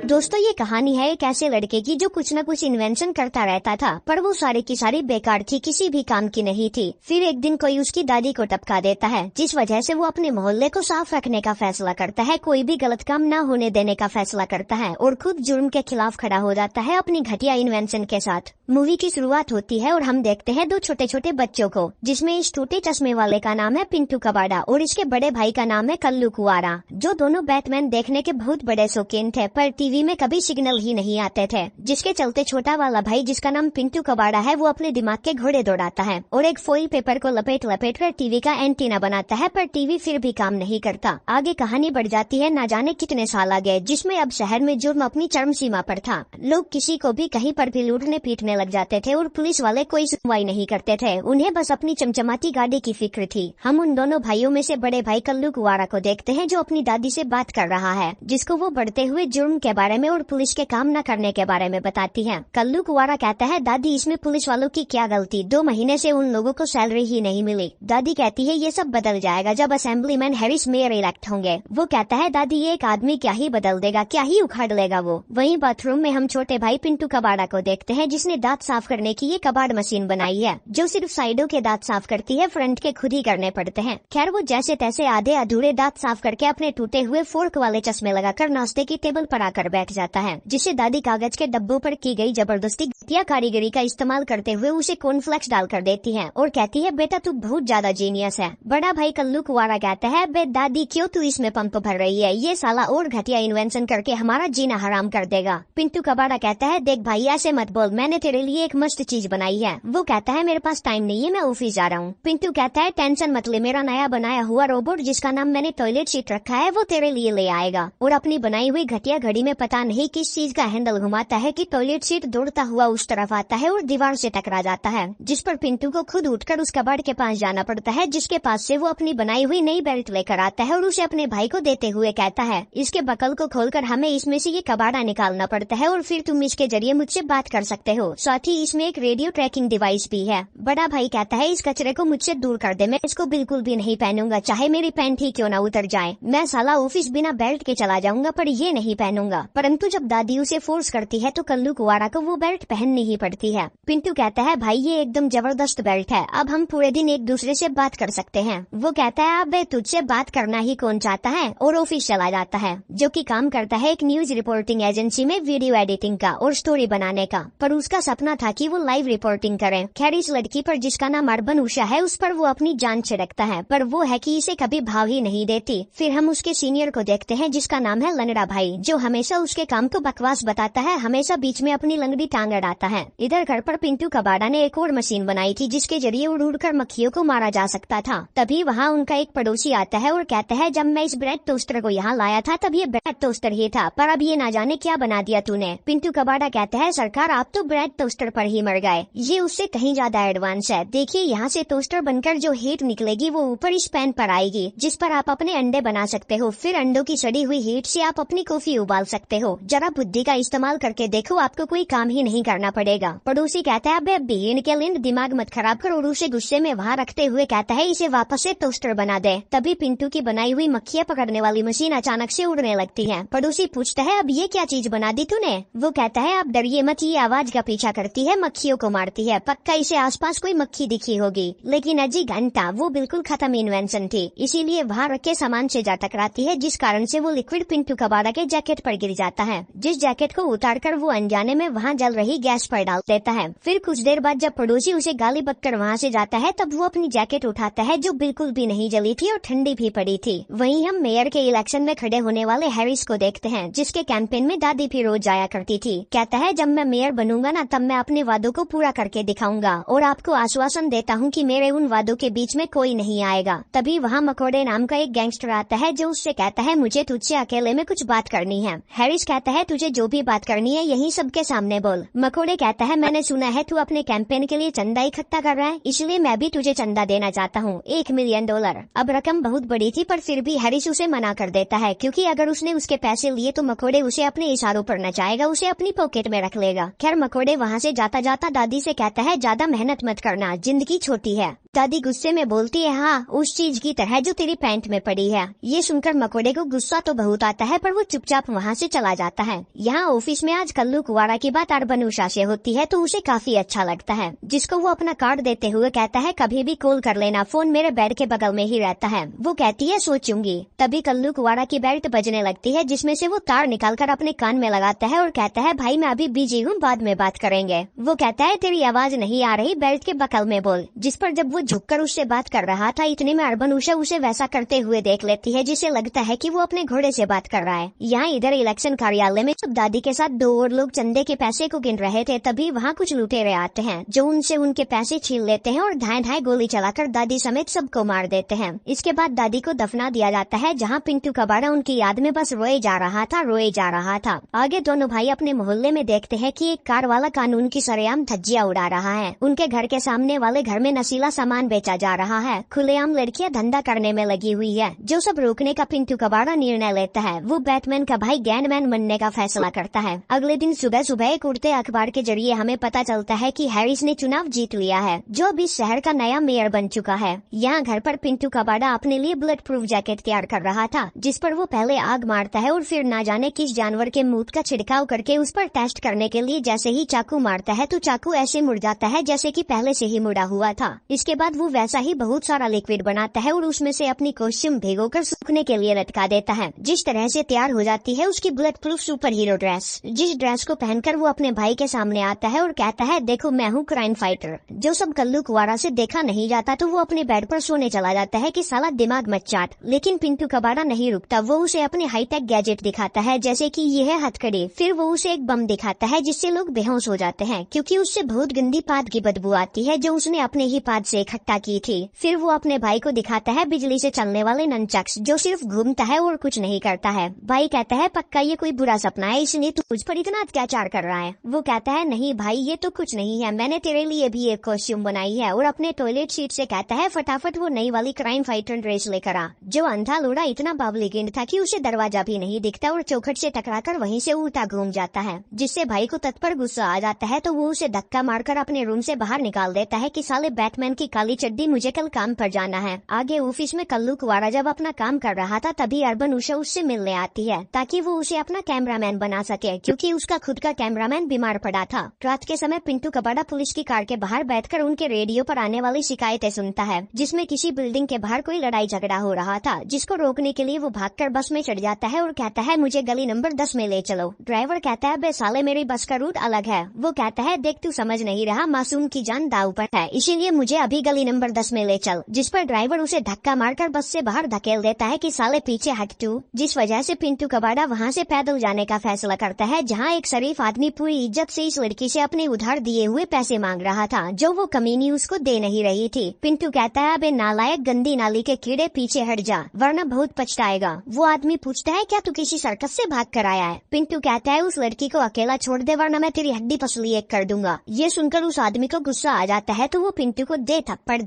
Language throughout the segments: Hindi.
दोस्तों, ये कहानी है एक ऐसे लड़के की जो कुछ न कुछ इन्वेंशन करता रहता था, पर वो सारी की सारी बेकार थी, किसी भी काम की नहीं थी। फिर एक दिन कोई उसकी दादी को टपका देता है, जिस वजह से वो अपने मोहल्ले को साफ रखने का फैसला करता है, कोई भी गलत काम न होने देने का फैसला करता है और खुद जुर्म के खिलाफ खड़ा हो जाता है अपनी घटिया इन्वेंशन के साथ। मूवी की शुरुआत होती है और हम देखते हैं दो छोटे छोटे बच्चों को, जिसमें इस टूटे चश्मे वाले का नाम है पिंटू कबाड़ा और इसके बड़े भाई का नाम है कल्लू कुंवारा, जो दोनों बैटमैन देखने के बहुत बड़े शौकीन थे, पर टीवी में कभी सिग्नल ही नहीं आते थे, जिसके चलते छोटा वाला भाई, जिसका नाम पिंटू कबाड़ा है, वो अपने दिमाग के घोड़े दौड़ाता है और एक फॉइल पेपर को लपेट लपेट कर टीवी का एंटीना बनाता है, पर टीवी फिर भी काम नहीं करता। आगे कहानी बढ़ जाती है ना जाने कितने साल आगे, जिसमें अब शहर में जुर्म अपनी चरम सीमा पर था। लोग किसी को भी कहीं पर भी लूटने पीटने लग जाते थे और पुलिस वाले कोई सुनवाई नहीं करते थे, उन्हें बस अपनी चमचमाती गाड़ी की फिक्र थी। हम उन दोनों भाइयों में से बड़े भाई कल्लू कुंवारा को देखते हैं, जो अपनी दादी से बात कर रहा है, जिसको वो बढ़ते हुए जुर्म के बारे में और पुलिस के काम न करने के बारे में बताती है। कल्लू कुंवारा कहता है, दादी इसमें पुलिस वालों की क्या गलती, 2 महीने से उन लोगों को सैलरी ही नहीं मिली। दादी कहती है, ये सब बदल जाएगा जब असेंबलीमैन हैरिस मेयर इलेक्ट होंगे। वो कहता है, दादी ये एक आदमी क्या ही बदल देगा, क्या ही उखाड़ लेगा वो। वहीं बाथरूम में हम छोटे भाई पिंटू कबाड़ा को देखते हैं, जिसने दांत साफ करने की ये कबाड़ मशीन बनाई है, जो सिर्फ साइडों के दांत साफ करती है, फ्रंट के खुद ही करने पड़ते हैं। खैर, वो जैसे तैसे आधे अधूरे दांत साफ करके अपने टूटे हुए फोर्क वाले चश्मे लगाकर नाश्ते की टेबल पर आकर बैठ जाता है, जिसे दादी कागज के डब्बों पर की गई जबरदस्ती घटिया कारीगरी का इस्तेमाल करते हुए उसे कॉर्नफ्लेक्स डालकर देती है और कहती है, बेटा तू बहुत ज्यादा जीनियस है। बड़ा भाई कल्लू कुंवारा कहता है, बे दादी क्यों तू इसमें पंप भर रही है, ये साला और घटिया इन्वेंशन करके हमारा जीना हराम कर देगा। पिंटू कबाड़ा कहता है, देख भाई ऐसे मत बोल, मैंने तेरे लिए एक मस्त चीज बनाई है। वो कहता है, मेरे पास टाइम नहीं है, मैं ऑफिस जा रहा हूँ। पिंटू कहता है, टेंशन मत ले, मेरा नया बनाया हुआ रोबोट, जिसका नाम मैंने टॉयलेट सीट रखा है, वो तेरे लिए ले आएगा। और अपनी बनाई हुई घटिया घड़ी में पता नहीं किस चीज का हैंडल घुमाता है कि टॉयलेट सीट दौड़ता हुआ उस तरफ आता है और दीवार से टकरा जाता है, जिस पर पिंटू को खुद उठकर उस कबाड़ के पास जाना पड़ता है, जिसके पास से वो अपनी बनाई हुई नई बेल्ट लेकर आता है और उसे अपने भाई को देते हुए कहता है, इसके बकल को खोलकर हमें इसमें से ये कबाड़ा निकालना पड़ता है और फिर तुम इसके जरिए मुझसे बात कर सकते हो, साथ ही इसमें एक रेडियो ट्रैकिंग डिवाइस भी है। बड़ा भाई कहता है, इस कचरे को मुझसे दूर कर दे, मैं इसको बिल्कुल भी नहीं पहनूंगा, चाहे मेरी पैंट ही क्यों न उतर जाए। मैं साला ऑफिस बिना बेल्ट के चला जाऊंगा, पर ये नहीं पहनूंगा। परंतु जब दादी उसे फोर्स करती है तो कल्लू कुंवारा को वो बेल्ट पहननी ही पड़ती है। पिंटू कहता है, भाई ये एकदम जबरदस्त बेल्ट है, अब हम पूरे दिन एक दूसरे से बात कर सकते हैं। वो कहता है, अब तुझसे बात करना ही कौन चाहता है, और ऑफिस चला जाता है, जो कि काम करता है एक न्यूज रिपोर्टिंग एजेंसी में वीडियो एडिटिंग का और स्टोरी बनाने का। पर उसका सपना था कि वो लाइव रिपोर्टिंग करे। खैर, इस लड़की पर, जिसका नाम अर्बन उषा है, उस पर वो अपनी जान छिड़कता है, पर वो है कि इसे कभी भाव ही नहीं देती। फिर हम उसके सीनियर को देखते हैं, जिसका नाम है लंगड़ा भाई, जो हमेशा उसके काम को बकवास बताता है, हमेशा बीच में अपनी लंगड़ी टांग अड़ाता है। इधर घर पर पिंटू कबाड़ा ने एक और मशीन बनाई थी, जिसके जरिए उड़ उड़ कर मक्खियों को मारा जा सकता था। तभी वहाँ उनका एक पड़ोसी आता है और कहता है, जब मैं इस ब्रेड टोस्टर को यहाँ लाया था तब ये ब्रेड टोस्टर ही था, पर अब ये ना जाने क्या बना दिया तूने। पिंटू कबाड़ा कहता है, सरकार आप तो ब्रेड टोस्टर पर ही मर गए, ये उससे कहीं ज्यादा एडवांस है। देखिए, यहाँ से टोस्टर बनकर जो हीट निकलेगी वो ऊपर इस पैन पर आएगी, जिस पर आप अपने अंडे बना सकते हो। फिर अंडों की सड़ी हुई हीट से आप अपनी कॉफी उबाल सकते हो। जरा बुद्धि का इस्तेमाल करके देखो, आपको कोई काम ही नहीं करना पड़ेगा। पड़ोसी कहता है, अबे बीन के लिंड दिमाग मत खराब कर, और उसे गुस्से में वहाँ रखते हुए कहता है, इसे वापस से टोस्टर बना दे। तभी पिंटू की बनाई हुई मक्खियाँ पकड़ने वाली मशीन अचानक से उड़ने लगती है। पड़ोसी पूछता है, अब ये क्या चीज बना दी तूने? वो कहता है, आप डरिए मत, ये आवाज का पीछा करती है, मक्खियों को मारती है, पक्का इसे आसपास कोई मक्खी दिखी होगी। लेकिन अजी घंटा, वो बिल्कुल खत्म इन्वेंशन थी, इसीलिए वहाँ रखे सामान से जा टकराती है, जिस कारण से वो लिक्विड पिंटू कबाड़ा के जैकेट पर गिर जाता है, जिस जैकेट को उतारकर वो अनजाने में वहाँ जल रही गैस पर डाल देता है। फिर कुछ देर बाद जब पड़ोसी उसे गाली बककर वहाँ से जाता है, तब वो अपनी जैकेट उठाता है, जो बिल्कुल भी नहीं जली थी और ठंडी भी पड़ी थी। वहीं हम मेयर के इलेक्शन में खड़े होने वाले हैरिस को देखते हैं, जिसके कैंपेन में दादी भी रोज जाया करती थी। कहता है, जब मैं मेयर बनूंगा ना, तब मैं अपने वादों को पूरा करके दिखाऊंगा, और आपको आश्वासन देता हूँ कि मेरे उन वादों के बीच में कोई नहीं आएगा। तभी वहाँ मकोड़े नाम का एक गैंगस्टर आता है, जो उससे कहता है, मुझे तुझसे अकेले में कुछ बात करनी है। हैरिस कहता है, तुझे जो भी बात करनी है यही सबके सामने बोल। मकोड़े कहता है, मैंने सुना है तू अपने कैंपेन के लिए चंदा इकट्ठा कर रहा है, इसलिए मैं भी तुझे चंदा देना चाहता हूँ, $1 मिलियन। अब रकम बहुत बड़ी थी, पर फिर भी हैरिस उसे मना कर देता है, क्योंकि अगर उसने उसके पैसे लिए तो मकोड़े उसे अपने इशारों पर नचाएगा, उसे अपनी पॉकेट में रख लेगा। खैर, मकोड़े वहाँ से जाता जाता दादी से कहता है, ज्यादा मेहनत मत करना, जिंदगी छोटी है। दादी गुस्से में बोलती है, हाँ उस चीज की तरह जो तेरी पैंट में पड़ी है। ये सुनकर मकोड़े को गुस्सा तो बहुत आता है पर वो चुपचाप वहाँ से चला जाता है। यहाँ ऑफिस में आज कल्लू कुंवारा की बात अर्बन उषा से होती है तो उसे काफी अच्छा लगता है, जिसको वो अपना कार्ड देते हुए कहता है कभी भी कॉल कर लेना, फोन मेरे बेड के बगल में ही रहता है। वो कहती है सोचूंगी। तभी कल्लू कुंवारा की बेल्ट बजने लगती है जिसमें से वो तार निकालकर अपने कान में लगाता है और कहता है भाई मैं अभी बिजी हूँ, बाद में बात करेंगे। वो कहता है तेरी आवाज नहीं आ रही, बेल्ट के बगल में बोल। जिस पर जब वो झुककर उससे बात कर रहा था इतने में अर्बन उषा उसे वैसा करते हुए देख लेती है जिसे लगता है कि वो अपने घोड़े से बात कर रहा है। यहाँ इधर इलेक्शन कार्यालय में जब दादी के साथ दो और लोग चंदे के पैसे को गिन रहे थे तभी वहाँ कुछ लुटेरे आते हैं जो उनसे उनके पैसे छीन लेते हैं और धाए धाए गोली चलाकर दादी समेत सबको मार देते हैं। इसके बाद दादी को दफना दिया जाता है जहाँ पिंटू कबाड़ा उनकी याद में बस रोए जा रहा था। आगे दोनों भाई अपने मोहल्ले में देखते हैं कि एक कार वाला कानून की सरेआम धज्जियां उड़ा रहा है। उनके घर के सामने वाले घर में नशीला सामान बेचा जा रहा है। खुलेआम लड़कियां धंधा करने में लगी हुई है, जो सब रोकने का पिंटू कबाड़ा निर्णय लेता है। वो बैटमैन का भाई गैंगमैन बनने का फैसला करता है। अगले दिन सुबह सुबह एक उड़ते अखबार के जरिए हमें पता चलता है कि हैरिस ने चुनाव जीत लिया है, जो अब इस शहर का नया मेयर बन चुका है। यहाँ घर पर पिंटू कबाड़ा अपने लिए बुलेट प्रूफ जैकेट तैयार कर रहा था, जिस पर वो पहले आग मारता है और फिर ना जाने किस जानवर के मूत का छिड़काव करके उस पर टेस्ट करने के लिए जैसे ही चाकू मारता है तो चाकू ऐसे मुड़ जाता है जैसे कि पहले से ही मुड़ा हुआ था। इसके बाद वो वैसा ही बहुत सारा लिक्विड बनाता है और उसमें से अपनी कॉस्ट्यूम भिगोकर सूखने के लिए लटका देता है। जिस तरह से तैयार हो जाती है उसकी bullet proof super hero dress, जिस ड्रेस को पहनकर वो अपने भाई के सामने आता है और कहता है देखो मैं हूँ क्राइम फाइटर। जो सब कल्लू कुंवारा से देखा नहीं जाता तो वो अपने बेड पर सोने चला जाता है कि साला दिमाग मत चाट। लेकिन पिंटू कबाड़ा नहीं रुकता, वो उसे अपने हाईटेक गैजेट दिखाता है जैसे कि ये है हथकड़ी। फिर वो उसे एक बम दिखाता है जिससे लोग बेहोश हो जाते हैं क्योंकि उससे बहुत गंदी पाद की बदबू आती है जो उसने अपने ही पाद से इकट्ठा की थी। फिर वो अपने भाई को दिखाता है बिजली से चलने वाले ननचक्स जो सिर्फ घूमता है और कुछ नहीं करता है। भाई कहता है पक्का ये कोई बुरा सपना है, इसलिए तू मुझ पर इतना अत्याचार कर रहा है। वो कहता है नहीं भाई ये तो कुछ नहीं है, मैंने तेरे लिए भी एक कॉस्ट्यूम बनाई है और अपने टॉयलेट सीट से कहता है फटाफट वो नई वाली क्राइम फाइटर ड्रेस लेकर आ। जो अंधा लोड़ा इतना बावलीगिंड था कि उसे दरवाजा भी नहीं दिखता और चौखट से टकराकर वहीं से उल्टा घूम जाता है, जिससे भाई को तत्पर गुस्सा आ जाता है तो वो उसे धक्का मारकर अपने रूम से बाहर निकाल देता है कि साले बैटमैन की काली चड्डी, मुझे कल काम पर जाना है। आगे ऑफिस में कल्लू कुंवारा जब अपना काम कर रहा था तभी अर्बन उषा उससे मिलने आती है ताकि वो उसे अपना कैमरामैन बना सके क्योंकि उसका खुद का कैमरामैन बीमार पड़ा था। रात के समय पिंटू कबाड़ा पुलिस की कार के बाहर बैठकर उनके रेडियो पर आने वाली शिकायतें सुनता है जिसमें किसी बिल्डिंग के बाहर कोई लड़ाई झगड़ा हो रहा था, जिसको रोकने के लिए वो भागकर बस में चढ़ जाता है और कहता है मुझे गली नंबर 10 में ले चलो। ड्राइवर कहता है बे साले मेरी बस का रूट अलग है। वो कहता है देख तू समझ नहीं रहा, मासूम की जान दाव पर है, इसीलिए मुझे अभी गली नंबर 10 में ले चल। जिस पर ड्राइवर उसे धक्का मारकर बस से बाहर धकेल देता है कि साले पीछे हट तू। जिस वजह से पिंटू कबाड़ा वहाँ से पैदल जाने का फैसला करता है जहाँ एक शरीफ आदमी पूरी इज्जत से इस लड़की से अपने उधार दिए हुए पैसे मांग रहा था जो वो कमीनी उसको दे नहीं रही थी। पिंटू कहता है अबे नालायक गंदी नाली के कीड़े पीछे हट जा वरना बहुत पछताएगा। वो आदमी पूछता है क्या तू किसी सर्कस से भाग कर आया है? पिंटू कहता है उस लड़की को अकेला छोड़ दे वरना मैं तेरी हड्डी पसली एक कर दूंगा। ये सुनकर उस आदमी को गुस्सा आ जाता है तो वो पिंटू को दे थप्पड़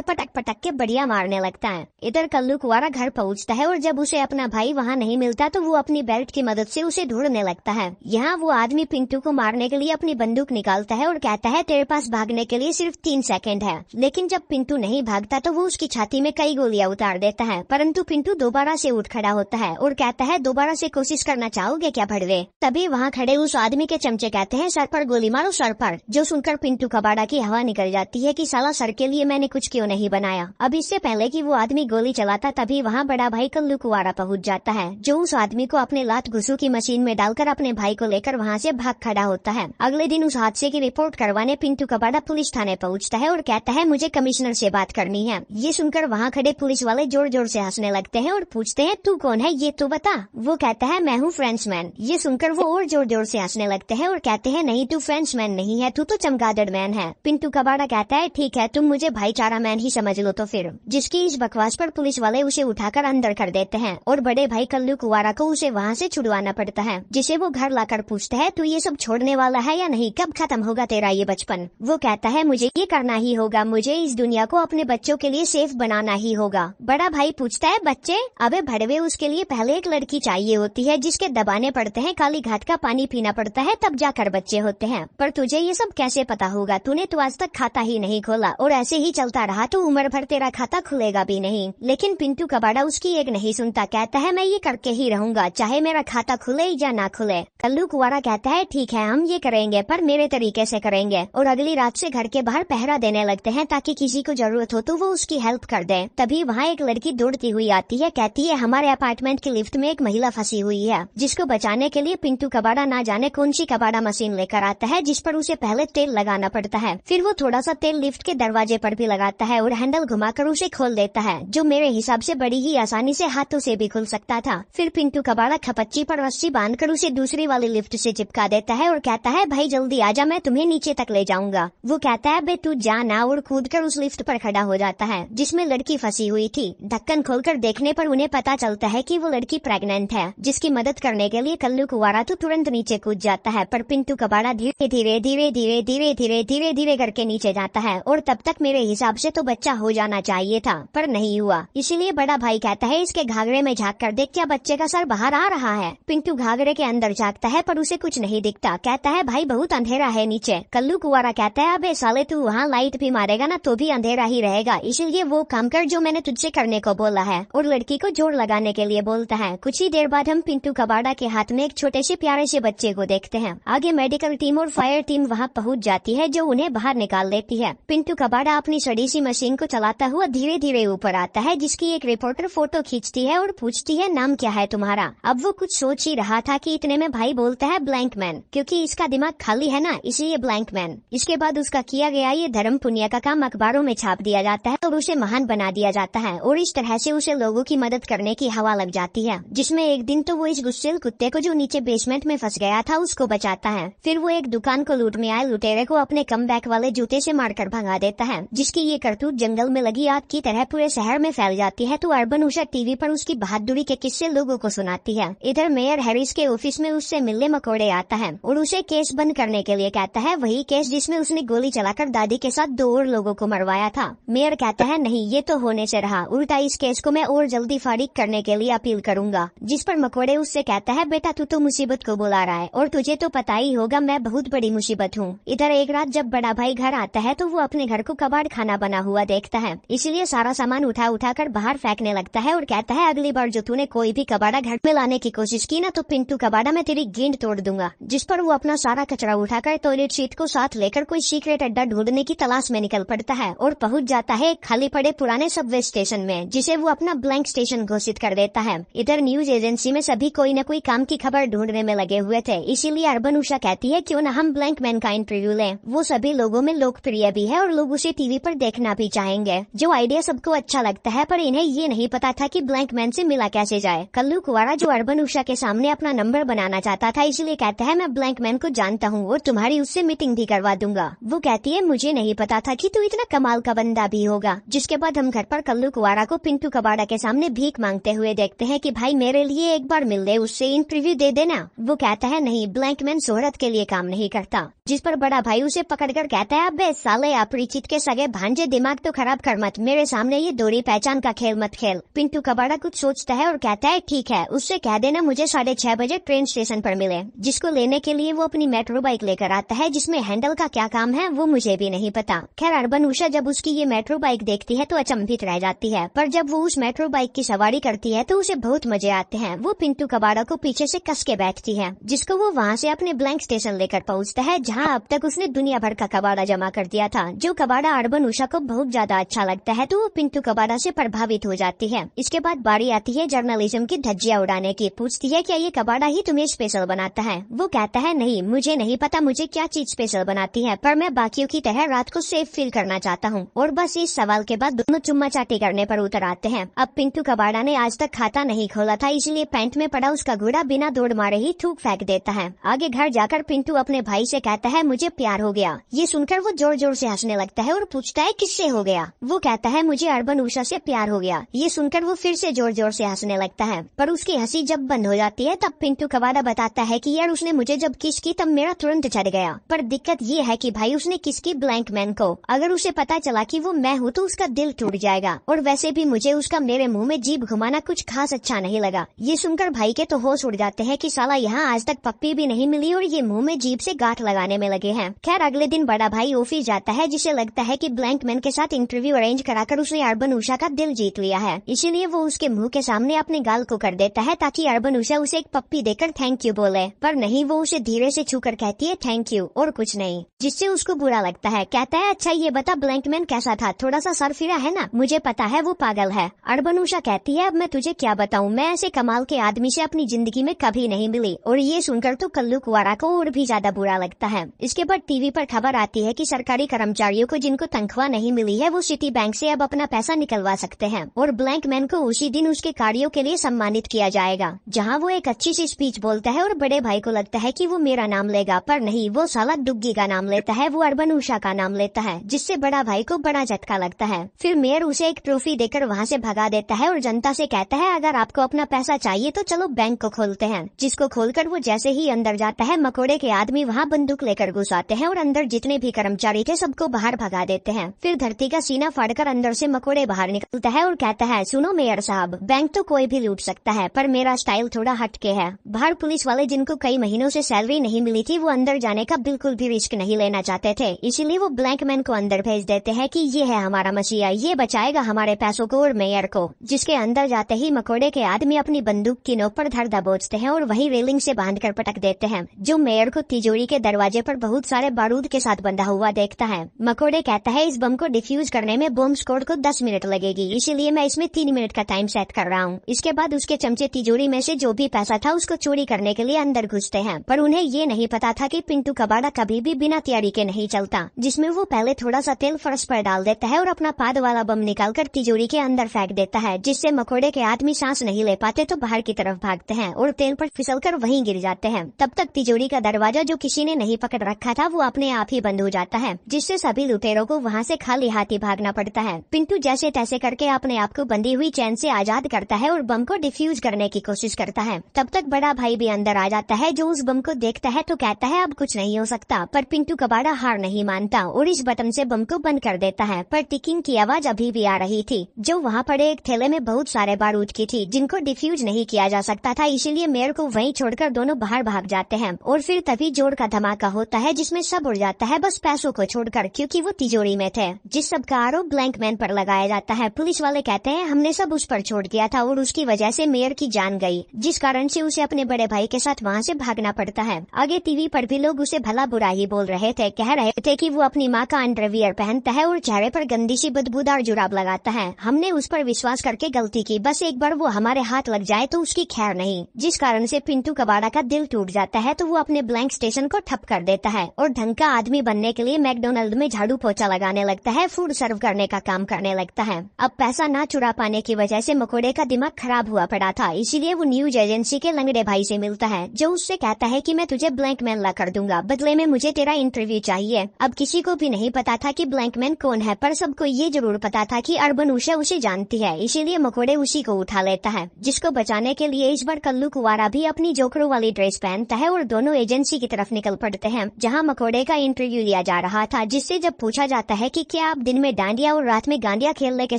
पटक पटक के बढ़िया मारने लगता है। इधर कल्लू कुंवारा घर पहुँचता है और जब उसे अपना भाई वहाँ नहीं मिलता तो वो अपनी बेल्ट की मदद से उसे ढूंढने लगता है। यहाँ वो आदमी पिंटू को मारने के लिए अपनी बंदूक निकालता है और कहता है तेरे पास भागने के लिए सिर्फ 3 सेकंड है। लेकिन जब पिंटू नहीं भागता तो वो उसकी छाती में कई गोलियां उतार देता है, परंतु पिंटू दोबारा से उठ खड़ा होता है और कहता है दोबारा से कोशिश करना चाहोगे क्या भड़वे? तभी वहाँ खड़े उस आदमी के चमचे कहते हैं सर पर गोली मारो सर पर। जो सुनकर पिंटू कबाड़ा की हवा निकल जाती है कि साला सर के लिए मैंने कुछ क्यों नहीं बनाया। अब इससे पहले कि वो आदमी गोली चलाता तभी वहाँ बड़ा भाई कल्लू कुंवारा पहुँच जाता है जो उस आदमी को अपने लात घुसू की मशीन में डालकर अपने भाई को लेकर वहाँ से भाग खड़ा होता है। अगले दिन उस हादसे की रिपोर्ट करवाने पिंटू कबाड़ा पुलिस थाने पहुँचता है और कहता है मुझे कमिश्नर से बात करनी है। ये सुनकर वहाँ खड़े पुलिस वाले जोर जोर से हंसने लगते हैं और पूछते हैं तू कौन है ये तो बता। वो कहता है मैं हूँ फ्रेंचमैन। ये सुनकर वो और जोर जोर से हंसने लगते हैं और कहते हैं नहीं तू फ्रेंचमैन नहीं है, तू तो चमगादड़ मैन है। पिंटू कबाड़ा कहता है ठीक है तुम मुझे भाईचारा मैन ही समझ लो तो फिर। जिसकी इस बकवास पर पुलिस वाले उसे उठाकर अंदर कर देते हैं और बड़े भाई कल्लू कुंवारा को उसे वहाँ से छुड़वाना पड़ता है, जिसे वो घर लाकर पूछता है तू ये सब छोड़ने वाला है या नहीं, कब खत्म होगा तेरा ये बचपन? वो कहता है मुझे ये करना ही होगा, मुझे इस दुनिया को अपने बच्चों के लिए सेफ बनाना ही होगा। बड़ा भाई पूछता है बच्चे? अबे भड़वे उसके लिए पहले एक लड़की चाहिए होती है जिसके दबाने पड़ते हैं, काली घाट का पानी पीना पड़ता है तब जाकर बच्चे होते हैं। पर तुझे ये सब कैसे पता होगा, तूने तो आज तक खाता ही नहीं नहीं खोला और ऐसे ही चलता रहा तो उम्र भर तेरा खाता खुलेगा भी नहीं। लेकिन पिंटू कबाड़ा उसकी एक नहीं सुनता, कहता है मैं ये करके ही रहूंगा चाहे मेरा खाता खुले या ना खुले। कल्लू कुंवारा कहता है ठीक है हम ये करेंगे पर मेरे तरीके से करेंगे, और अगली रात से घर के बाहर पहरा देने लगते हैं ताकि किसी को जरूरत हो तो वो उसकी हेल्प कर दे। तभी वहाँ एक लड़की दौड़ती हुई आती है, कहती है हमारे अपार्टमेंट की लिफ्ट में एक महिला फंसी हुई है, जिसको बचाने के लिए पिंटू कबाड़ा ना जाने कौन सी कबाड़ा मशीन लेकर आता है जिस पर उसे पहले तेल लगाना पड़ता है। फिर वो थोड़ा सा तेल लिफ्ट के दरवाजे पर भी लगाता है और हैंडल घुमाकर उसे खोल देता है, जो मेरे हिसाब से बड़ी ही आसानी से हाथों से भी खुल सकता था। फिर पिंटू कबाड़ा खपच्ची पर रस्सी बांधकर उसे दूसरी वाली लिफ्ट से चिपका देता है और कहता है भाई जल्दी आजा मैं तुम्हें नीचे तक ले जाऊंगा। वो कहता है बे तू जाना, और कूदकर उस लिफ्ट पर खड़ा हो जाता है जिसमें लड़की फंसी हुई थी। ढक्कन खोलकर देखने पर उन्हें पता चलता है कि वो लड़की प्रेग्नेंट है, जिसकी मदद करने के लिए कल्लू कुंवारा तो तुरंत नीचे कूद जाता है, पर पिंटू कबाड़ा धीरे धीरे धीरे धीरे धीरे धीरे धीरे धीरे करके नीचे जाता है। और तब तक मेरे हिसाब से तो बच्चा हो जाना चाहिए था पर नहीं हुआ, इसीलिए बड़ा भाई कहता है इसके घाघरे में झाँक कर देख क्या बच्चे का सर बाहर आ रहा है। पिंटू घाघरे के अंदर झाँकता है पर उसे कुछ नहीं दिखता, कहता है भाई बहुत अंधेरा है नीचे। कल्लू कुंवारा कहता है अबे साले तू वहाँ लाइट भी मारेगा ना तो भी अंधेरा ही रहेगा, इसीलिए वो काम कर जो मैंने तुझसे करने को बोला है, और लड़की को जोर लगाने के लिए बोलता है। कुछ ही देर बाद हम पिंटू कबाड़ा के हाथ में एक छोटे से प्यारे से बच्चे को देखते हैं। आगे मेडिकल टीम और फायर टीम वहाँ पहुँच जाती है जो उन्हें बाहर निकाल देती है। पिंटू कबाड़ा अपनी सड़ी सी मशीन को चलाता हुआ धीरे धीरे ऊपर आता है, जिसकी एक रिपोर्टर फोटो खींचती है और पूछती है नाम क्या है तुम्हारा। अब वो कुछ सोच ही रहा था कि इतने में भाई बोलता है ब्लैंक मैन, क्योंकि इसका दिमाग खाली है ना इसलिए ब्लैंक मैन। इसके बाद उसका किया गया ये धर्म पुण्य का काम अखबारों में छाप दिया जाता है और उसे महान बना दिया जाता है, और इस तरह से उसे लोगों की मदद करने की हवा लग जाती है। जिसमें एक दिन तो वो इस गुस्सेल कुत्ते को जो नीचे बेसमेंट में फंस गया था उसको बचाता है। फिर वो एक दुकान को लूटने आए लुटेरे को अपने कम बैक वाले जूते से मारकर भगा देता है, जिसकी ये करतूत जंगल में लगी आग की तरह पूरे शहर में फैल जाती है। तो अर्बन उषा टीवी पर उसकी बहादुरी के किस्से लोगों को सुनाती है। इधर मेयर हैरिस के ऑफिस में उससे मिलने मकोड़े आता है और उसे केस बंद करने के लिए कहता है, वही केस जिसमें उसने गोली चलाकर दादी के साथ 2 और लोगों को मरवाया था। मेयर कहता है नहीं ये तो होने से रहा, उल्टा इस केस को मैं और जल्दी फारिग करने के लिए अपील करूंगा। जिस पर मकोड़े उससे कहता है बेटा तू तो मुसीबत को बुला रहा है और तुझे तो पता ही होगा मैं बहुत बड़ी मुसीबत हूँ। इधर एक रात जब बड़ा भाई घर आता है तो वो अपने घर को कबाड़ खाना बना हुआ देखता है, इसलिए सारा सामान उठा उठा कर बाहर फेंकने लगता है और कहता है अगली बार जो तूने कोई भी कबाड़ा घर में लाने की कोशिश की ना तो पिंटू कबाड़ा मैं तेरी गेंद तोड़ दूंगा। जिस पर वो अपना सारा कचरा उठाकर टॉयलेट सीट को साथ लेकर कोई सीक्रेट अड्डा ढूंढने की तलाश में निकल पड़ता है और पहुंच जाता है एक खाली पड़े पुराने सबवे स्टेशन में, जिसे वो अपना ब्लैंक स्टेशन घोषित कर देता है। इधर न्यूज एजेंसी में सभी कोई न कोई काम की खबर ढूंढने में लगे हुए थे, इसीलिए अर्बन उषा कहती है क्यों न हम ब्लैंक मैन का इंटरव्यू लें। वो सभी लोगों में लोकप्रिय भी है और लोग उसे टीवी पर देखना भी चाहेंगे, जो आइडिया सबको अच्छा लगता है, पर इन्हें ये नहीं पता था कि ब्लैंक मैन से मिला कैसे जाए। कल्लू कुंवारा जो अर्बन उषा के सामने अपना नंबर बनाना चाहता था, इसलिए कहता है मैं ब्लैंक मैन को जानता हूँ और तुम्हारी उससे मीटिंग भी करवा दूंगा। वो कहती है मुझे नहीं पता था कि तू इतना कमाल का बंदा भी होगा। जिसके बाद हम घर पर कल्लू कुंवारा को पिंटू कबाड़ा के सामने भीख मांगते हुए देखते हैं कि भाई मेरे लिए एक बार मिल ले, उससे इंटरव्यू दे देना। वो कहता है नहीं, ब्लैंक मैन शोहरत के लिए काम नहीं करता। जिस पर बड़ा भाई उसे पकड़कर कहता है अबे साले अपरिचित के सगे भांजे, दिमाग तो खराब कर मत, मेरे सामने ये दोहरी पहचान का खेल मत खेल। पिंटू कबाड़ा कुछ सोचता है और कहता है ठीक है, उससे कह देना मुझे 6:30 बजे ट्रेन स्टेशन पर मिले। जिसको लेने के लिए वो अपनी मेट्रो बाइक लेकर आता है, जिसमें हैंडल का क्या काम है वो मुझे भी नहीं पता। खैर अर्बन उषा जब उसकी ये मेट्रो बाइक देखती है तो अचंभित रह जाती है, पर जब वो उस मेट्रो बाइक की सवारी करती है तो उसे बहुत मजे आते हैं। वो पिंटू कबाड़ा को पीछे से कस के बैठती है, जिसको वो वहाँ से अपने ब्लैंक स्टेशन लेकर पहुँचता है, जहाँ अब तक उसने दुनिया भर का कबाड़ा जमा कर दिया था। जो कबाड़ा अर्बन उषा को बहुत ज्यादा अच्छा लगता है तो वो पिंटू कबाड़ा से प्रभावित हो जाती है। इसके बाद बारी आती है जर्नलिज्म की धज्जियां उड़ाने की। पूछती है क्या ये कबाड़ा ही तुम्हें स्पेशल बनाता है? वो कहता है नहीं, मुझे नहीं पता मुझे क्या चीज स्पेशल बनाती है, पर मैं बाकियों की तरह रात को सेफ फील करना चाहता हूँ। और बस इस सवाल के बाद दोनों चुम्मा चाटी करने पर उतर आते हैं। अब पिंटू कबाड़ा ने आज तक खाता नहीं खोला था, इसलिए पैंट में पड़ा उसका घोड़ा बिना दौड़ मारे ही थूक फेंक देता है। आगे घर जाकर पिंटू अपने भाई से कहता है मुझे प्यार हो गया। ये सुनकर वो जोर जोर से हंसने लगता है और पूछता है किससे हो गया? वो कहता है मुझे अर्बन उषा से प्यार हो गया। ये सुनकर वो फिर से जोर जोर से हंसने लगता है, पर उसकी हंसी जब बंद हो जाती है तब पिंटू कबाड़ा बताता है कि यार उसने मुझे जब किस की तब मेरा तुरंत चढ़ गया, पर दिक्कत ये है कि भाई उसने किस की ब्लैंक मैन को, अगर उसे पता चला कि वो मैं हूँ तो उसका दिल टूट जाएगा। और वैसे भी मुझे उसका मेरे मुंह में जीभ घुमाना कुछ खास अच्छा नहीं लगा। ये सुनकर भाई के तो होश उड़ जाते हैं कि साला यहाँ आज तक पप्पी भी नहीं मिली और ये मुंह में जीभ से गांठ लगाने में लगे हैं। खैर अगले दिन बड़ा भाई ऑफिस जाता है, जिसे लगता है कि ब्लैंक मैन के साथ इंटरव्यू अरेंज कराकर उसने अर्बन उषा का दिल जीत लिया है, इसीलिए वो उसके मुंह के सामने अपने गाल को कर देता है ताकि अर्बन उषा उसे एक पप्पी देकर थैंक यू बोले, पर नहीं, वो उसे धीरे से छूकर कहती है थैंक यू और कुछ नहीं, जिससे उसको बुरा लगता है। कहता है अच्छा ये बता ब्लैंक मैन कैसा था, थोड़ा सा सर फिरा है ना, मुझे पता है वो पागल है। अर्बन उषा कहती है अब मैं तुझे क्या बताऊं, मैं ऐसे कमाल के आदमी से अपनी जिंदगी में कभी नहीं मिली। और ये सुनकर तो कल्लू कुंवारा को और भी ज्यादा बुरा लगता है। इसके बाद टीवी पर खबर आती है कि सरकारी कर्मचारियों को जिनको तनख्वाह नहीं मिली है वो सिटी बैंक से अब अपना पैसा निकलवा सकते हैं और ब्लैंक मैन को उसी दिन उसके कार्यों के लिए सम्मानित किया जाएगा, जहाँ वो एक अच्छी सी स्पीच बोलता है और बड़े भाई को लगता है कि वो मेरा नाम लेगा, पर नहीं, वो साला डुग्गी का नाम लेता है, वो अर्बन उषा का नाम लेता है, जिससे बड़ा भाई को बड़ा झटका लगता है। फिर मेयर उसे एक ट्रॉफी देकर वहाँ से भगा देता है और जनता से कहता है अगर आपको अपना पैसा चाहिए तो चलो बैंक को खोलते हैं, जिसको खोलकर वो जैसे ही अंदर जाता है मकोड़े के आदमी वहाँ बंदूक लेकर घुस आते हैं और अंदर जितने भी कर्मचारी थे सबको बाहर भगा देते हैं। फिर धरती का सीना फाड़कर अंदर से मकोड़े बाहर निकलता है और कहता है सुनो मेयर साहब, बैंक तो कोई भी लूट सकता है पर मेरा स्टाइल थोड़ा हटके है। बाहर पुलिस वाले जिनको कई महीनों से सैलरी नहीं मिली थी वो अंदर जाने का बिल्कुल भी रिस्क नहीं लेना चाहते थे, इसीलिए वो ब्लैंक मैन को अंदर भेज देते हैं कि ये है हमारा मसीहा, ये बचाएगा हमारे पैसों को और मेयर को। जिसके अंदर जाते ही मकोड़े के आदमी अपनी बंदूक की नोक पर धर दबोचते हैं और वही रेलिंग से बांधकर पटक देते हैं, जो मेयर को तिजोरी के दरवाजे पर बहुत सारे बारूद के साथ बंधा हुआ देखता है। मकोड़े कहता है इस बम को डिफ्यूज करने में बम स्क्वाड को 10 मिनट लगेगी, इसीलिए मैं इसमें 3 मिनट का टाइम सेट कर रहा हूँ। इसके बाद उसके चमचे तिजोरी में से जो भी पैसा था उसको चोरी करने के लिए अंदर घुसते हैं, पर उन्हें ये नहीं पता था कि पिंटू कबाड़ा कभी भी बिना तैयारी के नहीं चलता, जिसमें वो पहले थोड़ा सा तेल फर्श पर डाल देता है और अपना पाद वाला बम निकालकर तिजोरी के अंदर फेंक देता है, जिससे मकोड़े के आदमी सांस नहीं ले पाते तो बाहर की तरफ भागते हैं और तेल पर फिसलकर वहीं गिर जाते हैं। तब तक तिजोरी का दरवाजा जो किसी ने नहीं पकड़ रखा था वो अपने आप ही बंद हो जाता है, जिससे सभी लुटेरों को वहाँ से खाली हाथी भागना पड़ता है। पिंटू जैसे तैसे करके अपने आप को बंधी हुई चैन से आजाद करता है और बम को डिफ्यूज करने की कोशिश करता है। तब तक बड़ा भाई भी अंदर आ जाता है, जो उस बम को देखता है तो कहता है अब कुछ नहीं हो सकता, पर पिंटू कबाड़ा हार नहीं मानता और इस बटन से बम को बंद कर देता है। पर टिकिंग की आवाज अभी भी आ रही थी, जो वहाँ पड़े एक थैले में बहुत सारे बारूद की थी, जिनको डिफ्यूज नहीं किया जा सकता था, इसीलिए मेयर को वहीं छोड़कर दोनों बाहर भाग जाते हैं। और फिर तभी जोर का धमाका होता है जिसमें सब उड़ जाता है बस पैसों को छोड़कर, क्योंकि वो तिजोरी में थे, जिस सब का आरोप ब्लैंक मैन पर लगाया जाता है। पुलिस वाले कहते हैं हमने सब उस पर छोड़ दिया था और उसकी वजह से मेयर की जान गई, जिस कारण से उसे अपने बड़े भाई के साथ वहाँ से भागना पड़ता है। आगे टीवी पर भी लोग उसे भला बुरा ही बोल रहे थे, कह रहे थे कि वो अपनी माँ का अंडरवियर पहनता है और चेहरे पर गंदी सी बदबूदार जुराब लगाता है। हमने उस पर विश्वास करके गलती की, बस एक बार वो हमारे हाथ लग जाए तो उसकी खैर नहीं, जिस कारण से पिंटू कबाड़ा का दिल टूट जाता है। तो वो अपने ब्लैंक स्टेशन को ठप कर देता है और ढंग का आदमी बनने के लिए मैकडोनल्ड में झाड़ू पोछा लगाने लगता है, फूड सर्व करने का काम करने लगता है। अब पैसा ना चुरा पाने की वजह से मकोड़े का दिमाग खराब हुआ पड़ा था, इसीलिए वो न्यूज एजेंसी के लंगड़े भाई से मिलता है, जो उससे कहता है कि मैं तुझे ब्लैंक मैन ला कर दूंगा, बदले में मुझे तेरा इंटरव्यू चाहिए। अब किसी को भी नहीं पता था कि ब्लैंक मैन कौन है, पर सबको ये जरूर पता था कि अर्बन उषा उसे जानती है, इसीलिए मकोड़े उसी को उठा लेता है, जिसको बचाने के लिए इस बार कल्लू कुंवारा भी अपनी जोकरों वाली ड्रेस पहनता है और दोनों एजेंसी की तरफ निकल पड़ते हैं, जहां मकोड़े का इंटरव्यू लिया जा रहा था। जिससे जब पूछा जाता है कि क्या आप दिन में डांडिया और रात में गांडिया खेलने के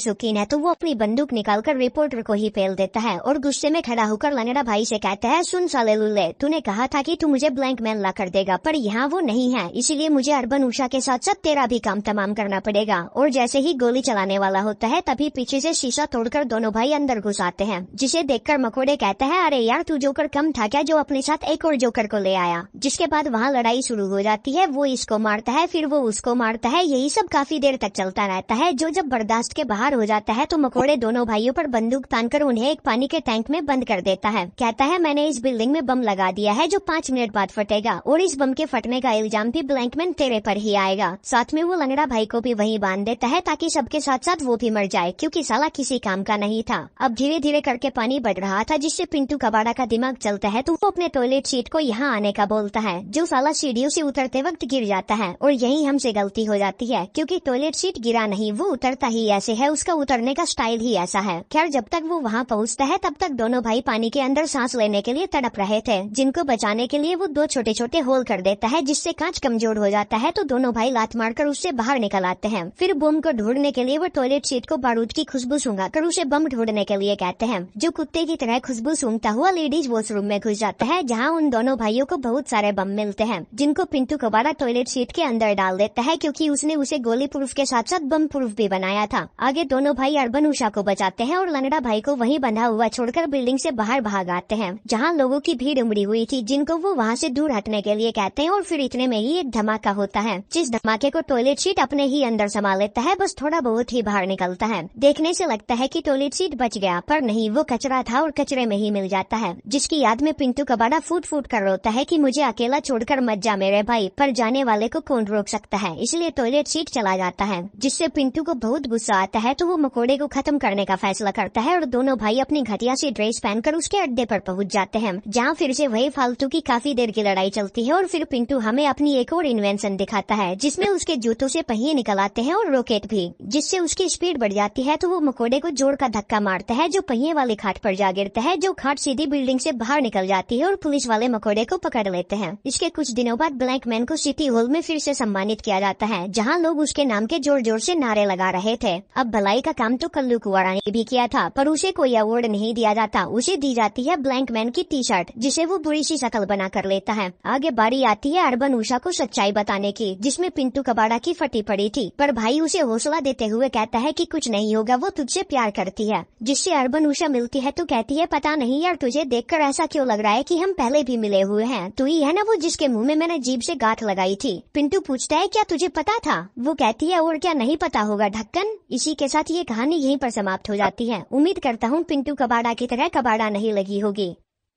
शौकीन है, तो वो अपनी बंदूक निकालकर रिपोर्टर को ही फेल देता है और गुस्से में खड़ा होकर लंगड़ा भाई से कहता है सुन साले लुल्ले, तूने कहा था कि तू मुझे ब्लैंक मैन ला कर देगा, पर यहाँ वो नहीं है, इसीलिए मुझे अर्बन उषा के साथ साथ तेरा भी काम तमाम करना पड़ेगा। और जैसे ही गोली चलाने वाला होता है तभी पीछे से शीशा तोड़कर दोनों भाई अंदर घुस आते हैं, जिसे देखकर मकोड़े कहता है अरे यार तू जोकर कम था क्या जो अपने साथ एक और जोकर को ले आया। जिसके बाद वहाँ लड़ाई शुरू हो जाती है, वो इसको मारता है फिर वो उसको मारता है, यही सब काफी देर तक चलता रहता है, जो जब बर्दाश्त के बाहर हो जाता है तो मकोड़े दोनों भाइयों पर बंदूक तानकर उन्हें एक पानी के टैंक में बंद कर देता है। कहता है मैंने इस बिल्डिंग में बम लगा दिया है जो 5 मिनट बाद फटेगा और इस बम के फटने का इल्जाम भी ब्लैंक मैन तेरे पर ही आएगा। साथ में वो लंगड़ा भाई को भी वहीं बांध देता है ताकि सबके साथ साथ वो भी मर जाए, क्योंकि साला किसी काम का नहीं था। अब धीरे धीरे करके पानी बढ़ रहा था, जिससे पिंटू कबाड़ा का दिमाग चलता है, तो वो अपने टॉयलेट सीट को यहाँ आने का बोलता है, जो साला सीढ़ियों से उतरते वक्त गिर जाता है और यही हमसे गलती हो जाती है, क्योंकि टॉयलेट सीट गिरा नहीं, वो उतरता ही ऐसे है, उसका उतरने का स्टाइल ही ऐसा है। खैर जब तक वो वहाँ पहुँचता है तब तक दोनों भाई पानी के अंदर सांस लेने के लिए तड़प रहे रहे थे, जिनको बचाने के लिए वो 2 छोटे छोटे होल कर देता है, जिससे कांच कमजोर हो जाता है। तो दोनों भाई लात मारकर उससे बाहर निकल आते हैं। फिर बम को ढूंढने के लिए वो टॉयलेट सीट को बारूद की खुशबू सूंघाकर उसे बम ढूंढने के लिए कहते हैं। जो कुत्ते की तरह खुशबू सूंघता हुआ लेडीज वॉशरूम में घुस जाता है, जहाँ उन दोनों भाइयों को बहुत सारे बम मिलते हैं, जिनको पिंटू कबाड़ा टॉयलेट सीट के अंदर डाल देता है, क्योंकि उसने उसे गोली प्रूफ के साथ साथ बम प्रूफ भी बनाया था। आगे दोनों भाई अर्बन उषा को बचाते हैं और लंगड़ा भाई को वहीं बंधा हुआ छोड़कर बिल्डिंग से बाहर भाग आते हैं, जहां लोगों की भीड़ उमड़ी हुई थी, जिनको वो वहां से दूर हटने के लिए कहते हैं। और फिर इतने में ही एक धमाका होता है, जिस धमाके को टॉयलेट सीट अपने ही अंदर समा लेता है, बस थोड़ा बहुत ही बाहर निकलता है। देखने से लगता है कि टॉयलेट सीट बच गया, पर नहीं, वो कचरा था और कचरे में ही मिल जाता है, जिसकी याद में पिंटू कबाड़ा फूट फूट कर रोता है कि मुझे अकेला छोड़कर मत जा मेरे भाई, पर जाने वाले को कौन रोक सकता है। इसलिए टॉयलेट सीट चला जाता है, जिससे पिंटू को बहुत गुस्सा आता है। तो वो मकोड़े को खत्म करने का फैसला करता है और दोनों भाई अपनी घटिया सी ड्रेस पहनकर उसके अड्डे पर पहुंच जाते हैं, जहां फिर से वही फालतू की काफी देर की लड़ाई चलती है। और फिर पिंटू हमें अपनी एक और इन्वेंशन दिखाता है, जिसमें उसके जूतों से पहिए निकल आते हैं और रॉकेट भी, जिससे उसकी स्पीड बढ़ जाती है। तो वो मकोड़े को जोर का धक्का मारता है, जो पहिए वाले खाट पर जा गिरता है, जो खाट सीधी बिल्डिंग से बाहर निकल जाती है और पुलिस वाले मकोड़े को पकड़ लेते हैं। इसके कुछ दिनों बाद ब्लैक मैन को सिटी हॉल में फिर से सम्मानित किया जाता है, जहाँ लोग उसके नाम के जोर जोर से नारे लगा रहे थे। अब भलाई का काम तो कल्लू कुंवरा ने भी किया था, पर उसे कोई अवार्ड नहीं दिया जाता। उसे दी जाती है ब्लैक मैन की टी शर्ट, जिसे वो बुरी सी शक्ल बना कर लेता है। आगे बारी आती है अर्बन उषा को सच्चाई बताने की, जिसमें पिंटू कबाड़ा की फटी पड़ी थी, पर भाई उसे हौसला देते हुए कहता है कि कुछ नहीं होगा, वो तुझसे प्यार करती है। जिससे अर्बन उषा मिलती है तो कहती है, पता नहीं यार, तुझे देखकर ऐसा क्यों लग रहा है कि हम पहले भी मिले हुए हैं। तू ही है ना वो जिसके मुंह में मैंने जीभ से गांठ लगाई थी। पिंटू पूछता है, क्या तुझे पता था? वो कहती है, और क्या नहीं पता होगा ढक्कन। इसी के साथ ये कहानी यहीं पर समाप्त हो जाती है। उम्मीद करता हूँ पिंटू कबाड़ा की तरह कबाड़ा नहीं लगी होगी।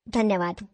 धन्यवाद।